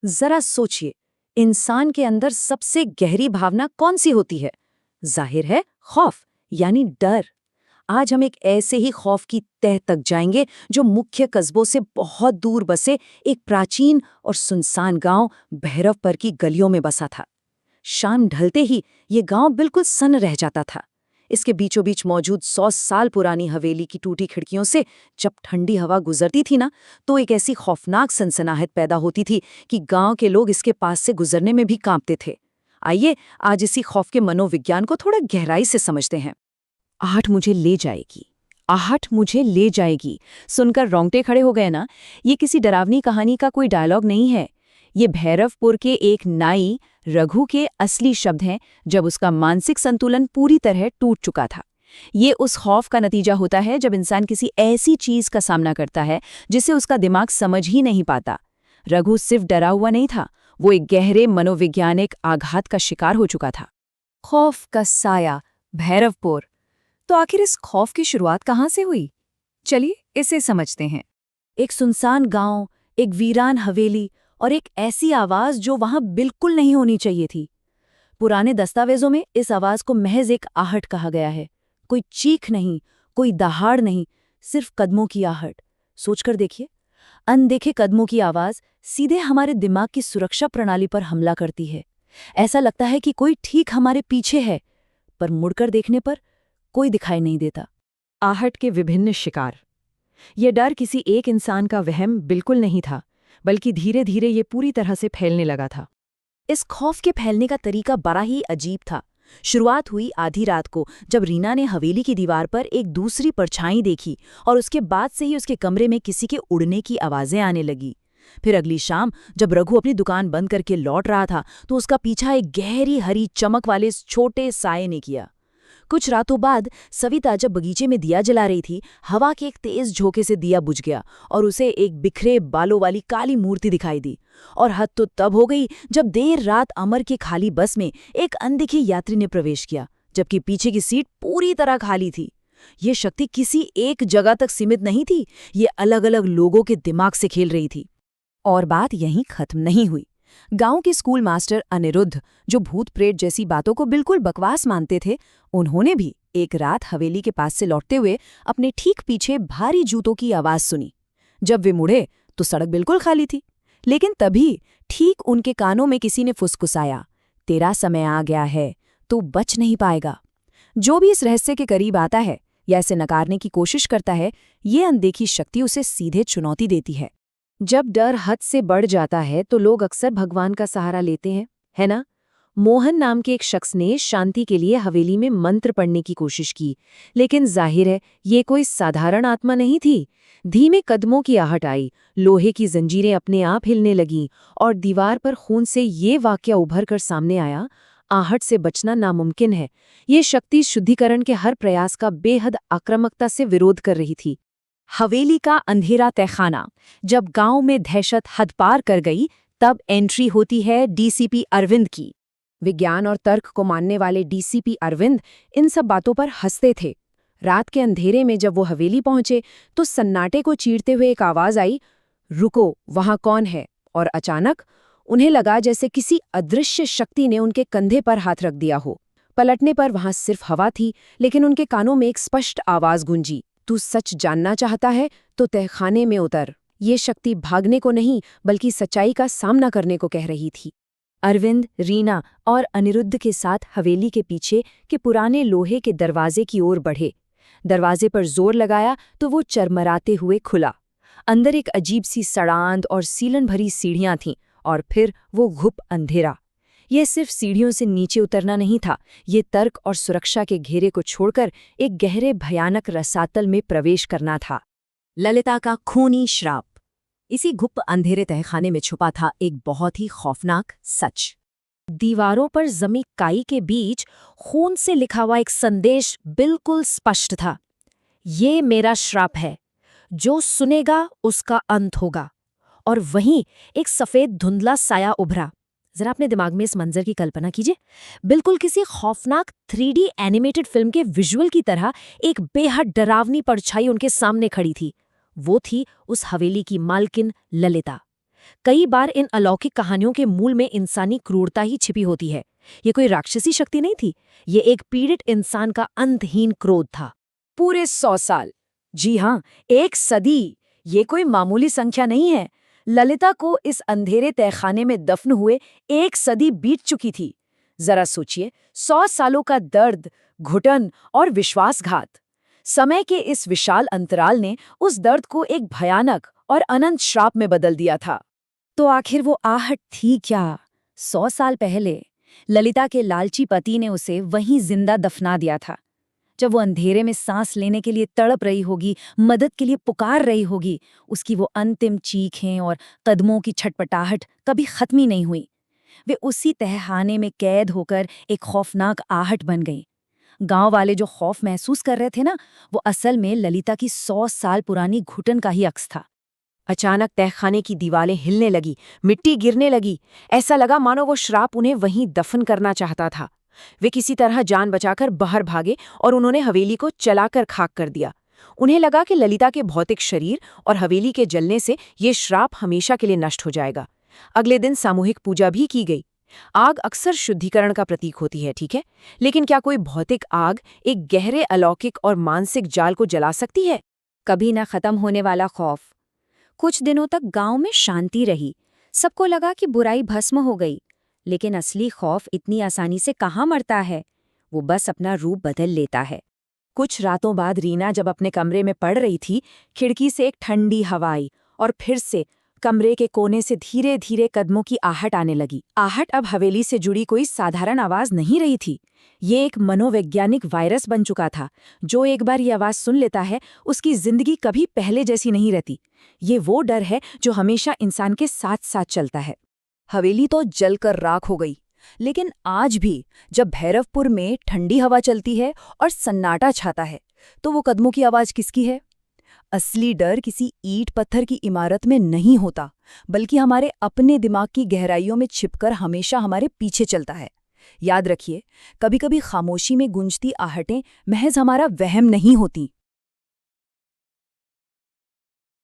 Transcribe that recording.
जरा सोचिए, इंसान के अंदर सबसे गहरी भावना कौन सी होती है? जाहिर है खौफ, यानी डर। आज हम एक ऐसे ही खौफ की तह तक जाएंगे जो मुख्य कस्बों से बहुत दूर बसे एक प्राचीन और सुनसान गांव भैरवपुर की गलियों में बसा था। शाम ढलते ही ये गांव बिल्कुल सन्न रह जाता था। इसके बीचों बीच मौजूद 100 साल पुरानी हवेली की टूटी खिड़कियों से जब ठंडी हवा गुजरती थी ना, तो एक ऐसी खौफनाक सनसनाहट पैदा होती थी कि गांव के लोग इसके पास से गुजरने में भी कांपते थे। आइए आज इसी खौफ के मनोविज्ञान को थोड़ा गहराई से समझते हैं। आहट मुझे ले जाएगी, आहट मुझे ले जाएगी, सुनकर रोंगटे खड़े हो गए ना। ये किसी डरावनी कहानी का कोई डायलॉग नहीं है। ये भैरवपुर के एक नाई रघु के असली शब्द हैं, जब उसका मानसिक संतुलन पूरी तरह टूट चुका था। ये उस खौफ का नतीजा होता है जब इंसान किसी ऐसी चीज का सामना करता है जिसे उसका दिमाग समझ ही नहीं पाता। रघु सिर्फ डरा हुआ नहीं था, वो एक गहरे मनोवैज्ञानिक आघात का शिकार हो चुका था। खौफ का साया, भैरवपुर। तो आखिर इस खौफ की शुरुआत कहाँ से हुई? चलिए इसे समझते हैं। एक सुनसान गांव, एक वीरान हवेली और एक ऐसी आवाज जो वहां बिल्कुल नहीं होनी चाहिए थी। पुराने दस्तावेजों में इस आवाज को महज एक आहट कहा गया है। कोई चीख नहीं, कोई दहाड़ नहीं, सिर्फ कदमों की आहट। सोचकर देखिए, अनदेखे कदमों की आवाज सीधे हमारे दिमाग की सुरक्षा प्रणाली पर हमला करती है। ऐसा लगता है कि कोई ठीक हमारे पीछे है, पर मुड़कर देखने पर कोई दिखाई नहीं देता। आहट के विभिन्न शिकार। यह डर किसी एक इंसान का वहम बिल्कुल नहीं था, बल्कि धीरे धीरे ये पूरी तरह से फैलने लगा था। इस खौफ के फैलने का तरीका बड़ा ही अजीब था। शुरुआत हुई आधी रात को, जब रीना ने हवेली की दीवार पर एक दूसरी परछाई देखी और उसके बाद से ही उसके कमरे में किसी के उड़ने की आवाजें आने लगी। फिर अगली शाम जब रघु अपनी दुकान बंद करके लौट रहा था, तो उसका पीछा एक गहरी हरी चमक वाले छोटे साये ने किया। कुछ रातों बाद सविता जब बगीचे में दिया जला रही थी, हवा के एक तेज झोंके से दिया बुझ गया और उसे एक बिखरे बालों वाली काली मूर्ति दिखाई दी। और हद तो तब हो गई जब देर रात अमर की खाली बस में एक अनदिखे यात्री ने प्रवेश किया, जबकि पीछे की सीट पूरी तरह खाली थी। ये शक्ति किसी एक जगह तक सीमित नहीं थी, ये अलग अलग लोगों के दिमाग से खेल रही थी। और बात यहीं खत्म नहीं हुई। गांव के स्कूल मास्टर अनिरुद्ध, जो भूत प्रेत जैसी बातों को बिल्कुल बकवास मानते थे, उन्होंने भी एक रात हवेली के पास से लौटते हुए अपने ठीक पीछे भारी जूतों की आवाज सुनी। जब वे मुड़े तो सड़क बिल्कुल खाली थी, लेकिन तभी ठीक उनके कानों में किसी ने फुसफुसाया, तेरा समय आ गया है, तू बच नहीं पाएगा। जो भी इस रहस्य के करीब आता है या इसे नकारने की कोशिश करता है, ये अनदेखी शक्ति उसे सीधे चुनौती देती है। जब डर हद से बढ़ जाता है तो लोग अक्सर भगवान का सहारा लेते हैं, है ना? मोहन नाम के एक शख्स ने शांति के लिए हवेली में मंत्र पढ़ने की कोशिश की, लेकिन जाहिर है ये कोई साधारण आत्मा नहीं थी। धीमे कदमों की आहट आई, लोहे की जंजीरें अपने आप हिलने लगीं और दीवार पर खून से ये वाक्य उभर कर सामने आया, आहट से बचना नामुमकिन है। ये शक्ति शुद्धिकरण के हर प्रयास का बेहद आक्रामकता से विरोध कर रही थी। हवेली का अंधेरा तहखाना। जब गांव में दहशत हद पार कर गई, तब एंट्री होती है डीसीपी अरविंद की। विज्ञान और तर्क को मानने वाले डीसीपी अरविंद इन सब बातों पर हंसते थे। रात के अंधेरे में जब वो हवेली पहुंचे तो सन्नाटे को चीरते हुए एक आवाज आई, रुको, वहां कौन है? और अचानक उन्हें लगा जैसे किसी अदृश्य शक्ति ने उनके कंधे पर हाथ रख दिया हो। पलटने पर वहां सिर्फ हवा थी, लेकिन उनके कानों में एक स्पष्ट आवाज गूंजी, तू सच जानना चाहता है तो तहखाने में उतर। ये शक्ति भागने को नहीं, बल्कि सच्चाई का सामना करने को कह रही थी। अरविंद, रीना और अनिरुद्ध के साथ हवेली के पीछे के पुराने लोहे के दरवाजे की ओर बढ़े। दरवाजे पर जोर लगाया तो वो चरमराते हुए खुला। अंदर एक अजीब सी सड़ांध और सीलन भरी सीढ़ियां थीं, और फिर वो घुप अंधेरा। यह सिर्फ सीढ़ियों से नीचे उतरना नहीं था, ये तर्क और सुरक्षा के घेरे को छोड़कर एक गहरे भयानक रसातल में प्रवेश करना था। ललिता का खूनी श्राप। इसी गुप्त अंधेरे तहखाने में छुपा था एक बहुत ही खौफनाक सच। दीवारों पर जमी काई के बीच खून से लिखा हुआ एक संदेश बिल्कुल स्पष्ट था, ये मेरा श्राप है, जो सुनेगा उसका अंत होगा। और वहीं एक सफेद धुंधला साया उभरा। जरा अपने दिमाग में इस मंजर की कल्पना कीजिए। बिल्कुल किसी खौफनाक 3D एनिमेटेड फिल्म के विजुअल की तरह एक बेहद डरावनी परछाई उनके सामने खड़ी थी। वो थी उस हवेली की मालकिन ललिता। कई बार इन अलौकिक कहानियों के मूल में इंसानी क्रूरता ही छिपी होती है। ये कोई राक्षसी शक्ति नहीं थी, ये एक पीड़ित इंसान का अंतहीन क्रोध था। पूरे 100 साल, जी हाँ, 1 सदी, ये कोई मामूली संख्या नहीं है। ललिता को इस अंधेरे तहखाने में दफन हुए 1 सदी बीत चुकी थी। जरा सोचिए, 100 सालों का दर्द, घुटन और विश्वासघात। समय के इस विशाल अंतराल ने उस दर्द को एक भयानक और अनंत श्राप में बदल दिया था। तो आखिर वो आहट थी क्या? 100 साल पहले ललिता के लालची पति ने उसे वहीं जिंदा दफना दिया था। जब वो अंधेरे में सांस लेने के लिए तड़प रही होगी, मदद के लिए पुकार रही होगी, उसकी वो अंतिम चीखें और कदमों की छटपटाहट कभी खत्म ही नहीं हुई। वे उसी तहखाने में कैद होकर एक खौफनाक आहट बन गई। गांव वाले जो खौफ महसूस कर रहे थे ना, वो असल में ललिता की 100 साल पुरानी घुटन का ही अक्स था। अचानक तहखाने की दीवारें हिलने लगी, मिट्टी गिरने लगी। ऐसा लगा मानो वो श्राप उन्हें वहीं दफन करना चाहता था। वे किसी तरह जान बचाकर बाहर भागे और उन्होंने हवेली को चलाकर खाक कर दिया। उन्हें लगा कि ललिता के भौतिक शरीर और हवेली के जलने से ये श्राप हमेशा के लिए नष्ट हो जाएगा। अगले दिन सामूहिक पूजा भी की गई। आग अक्सर शुद्धिकरण का प्रतीक होती है, ठीक है, लेकिन क्या कोई भौतिक आग एक गहरे अलौकिक और मानसिक जाल को जला सकती है? कभी न खत्म होने वाला खौफ। कुछ दिनों तक गांव में शांति रही। सबको लगा कि बुराई भस्म हो गई, लेकिन असली खौफ इतनी आसानी से कहाँ मरता है, वो बस अपना रूप बदल लेता है। कुछ रातों बाद रीना जब अपने कमरे में पड़ रही थी, खिड़की से एक ठंडी हवा आई और फिर से कमरे के कोने से धीरे धीरे कदमों की आहट आने लगी। आहट अब हवेली से जुड़ी कोई साधारण आवाज नहीं रही थी। ये एक मनोवैज्ञानिक वायरस बन चुका था। जो एक बार ये आवाज सुन लेता है, उसकी जिंदगी कभी पहले जैसी नहीं रहती। ये वो डर है जो हमेशा इंसान के साथ साथ चलता है। हवेली तो जलकर राख हो गई, लेकिन आज भी जब भैरवपुर में ठंडी हवा चलती है और सन्नाटा छाता है, तो वो कदमों की आवाज किसकी है? असली डर किसी ईंट पत्थर की इमारत में नहीं होता, बल्कि हमारे अपने दिमाग की गहराइयों में छिपकर हमेशा हमारे पीछे चलता है। याद रखिए, कभी-कभी खामोशी में गूंजती आहटें महज हमारा वहम नहीं होती,